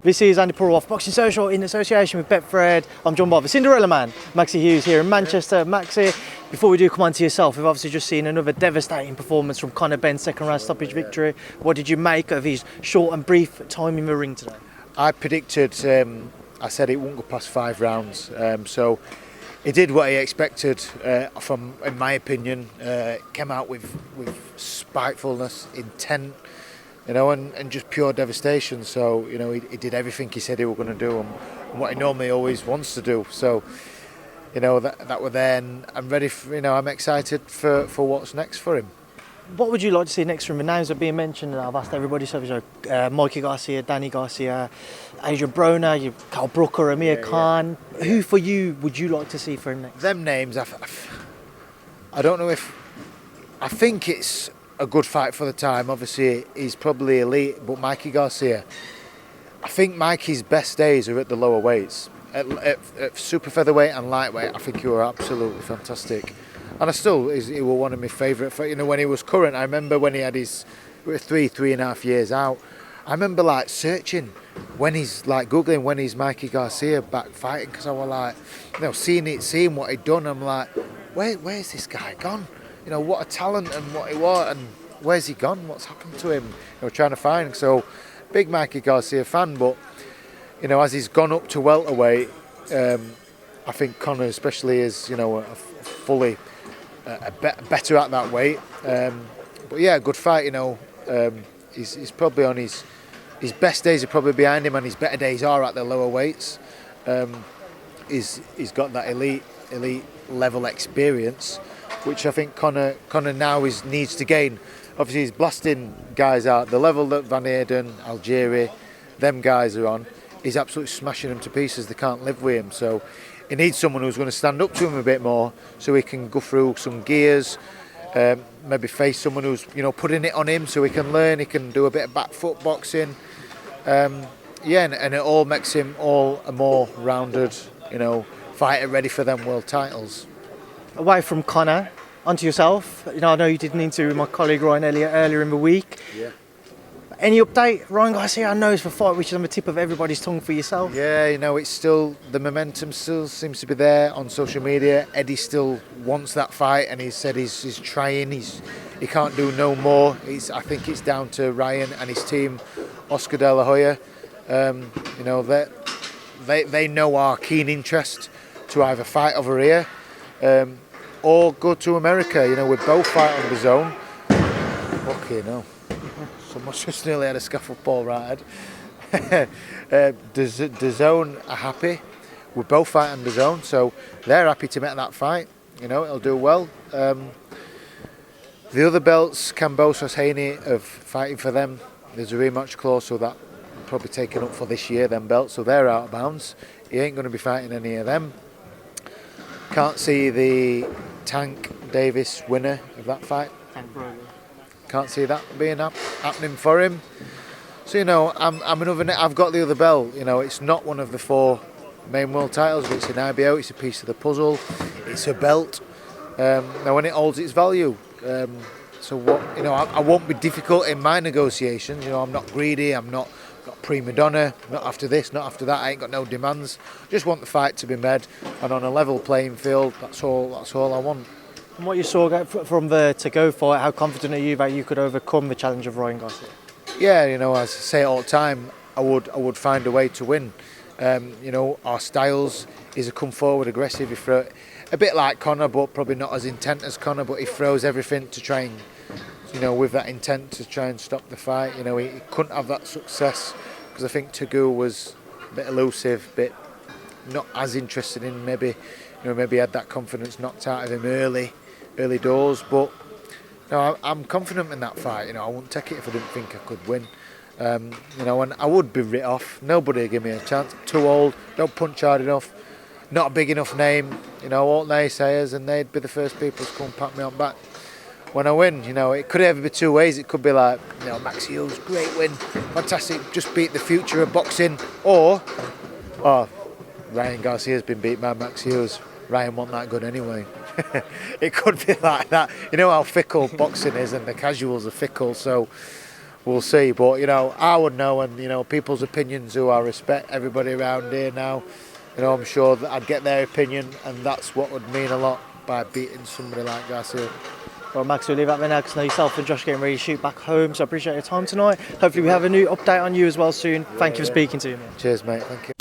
This is Andi Purewal of Boxing Social in association with Betfred. I'm joined by the Cinderella Man, Maxi Hughes here in Manchester. Maxi, before we do come on to yourself, we've obviously just seen another devastating performance from Conor Benn, second round stoppage victory. What did you make of his short and brief time in the ring today? I predicted, I said it wouldn't go past 5 rounds, so he did what he expected from, in my opinion, came out with spitefulness, intent, and just pure devastation. So, he did everything he said he was going to do and what he normally always wants to do. So, that were there, and I'm ready for, I'm excited for what's next for him. What would you like to see next from the names that are being mentioned? I've asked everybody, so Mikey Garcia, Danny Garcia, Adrian Broner, Carl Brooker, Amir Khan. Yeah. Who for you would you like to see for him next? Them names, I don't know if... I think it's a good fight for the time. Obviously, he's probably elite, but Mikey Garcia, I think Mikey's best days are at the lower weights. At super featherweight and lightweight, I think he were absolutely fantastic. And he was one of my favourite. When he was current, I remember when he had his 3.5 years out. I remember searching when he's googling when he's Mikey Garcia back fighting, because I was seeing what he'd done. I'm like, where's this guy gone? What a talent and what he was, and where's he gone? What's happened to him? Trying to find. So, big Mikey Garcia fan, but as he's gone up to welterweight, I think Conor especially is fully. Better at that weight, but yeah, good fight. He's probably on his best days are probably behind him, and his better days are at the lower weights. He's got that elite level experience, which I think Conor now needs to gain. Obviously, he's blasting guys out the level that Van Heerden, Algeria, them guys are on. He's absolutely smashing them to pieces. They can't live with him, so. He needs someone who's going to stand up to him a bit more, so he can go through some gears, maybe face someone who's putting it on him, so he can learn. He can do a bit of back foot boxing, and it all makes him a more rounded, fighter ready for them world titles. Away from Conor, onto yourself. I know you did an interview with my colleague Ryan Elliott earlier in the week. Yeah. Any update? Ryan Garcia, I know it's the fight which is on the tip of everybody's tongue for yourself. Yeah, it's still, the momentum still seems to be there on social media. Eddie still wants that fight, and he said he's trying, he can't do no more. I think it's down to Ryan and his team, Oscar De La Hoya. They know our keen interest to either fight over here or go to America. We both fight on the zone. Okay, no. Someone just nearly had a scuffle with Paul Wright. The zone are happy. We both fight on the zone, so they're happy to make that fight. It'll do well. The other belts, Kambosos, Haney, are fighting for them. There's a rematch clause, so that probably taken up for this year, them belts, so they're out of bounds. He ain't going to be fighting any of them. Can't see the Tank Davis winner of that fight. Can't see that being happening for him. So I've got the other belt. It's not one of the 4 main world titles, but it's an IBO. It's a piece of the puzzle. It's a belt. Now when it holds its value. So what? I won't be difficult in my negotiations. I'm not greedy. I'm not prima donna. Not after this. Not after that. I ain't got no demands. Just want the fight to be made and on a level playing field. That's all I want. From what you saw from the to-go fight, how confident are you that you could overcome the challenge of Ryan Garcia? Yeah, as I say all the time, I would find a way to win. Our styles is to come forward aggressive. He throw a bit like Conor, but probably not as intent as Conor. But he throws everything to try and, with that intent to try and stop the fight. He couldn't have that success because I think Tagu was a bit elusive, bit not as interested in maybe he had that confidence knocked out of him early doors, but I'm confident in that fight. I wouldn't take it if I didn't think I could win. And I would be writ off. Nobody would give me a chance. Too old, don't punch hard enough, not a big enough name. All naysayers, and they'd be the first people to come pat me on back when I win. It could ever be 2 ways. It could be like, Maxi Hughes, great win, fantastic, just beat the future of boxing, or Ryan Garcia's been beat by Maxi Hughes. Ryan wasn't that good anyway. It could be like that. How fickle boxing is, and the casuals are fickle. So we'll see. But, you know, I would know, and, you know, people's opinions who I respect, everybody around here now, you know, I'm sure that I'd get their opinion, and that's what would mean a lot by beating somebody like Garcia. Well, Max, we'll leave that there now because I know yourself and Josh getting ready to shoot back home, so I appreciate your time tonight. Hopefully we have a new update on you as well soon. Thank you for speaking to me. Cheers, mate. Thank you.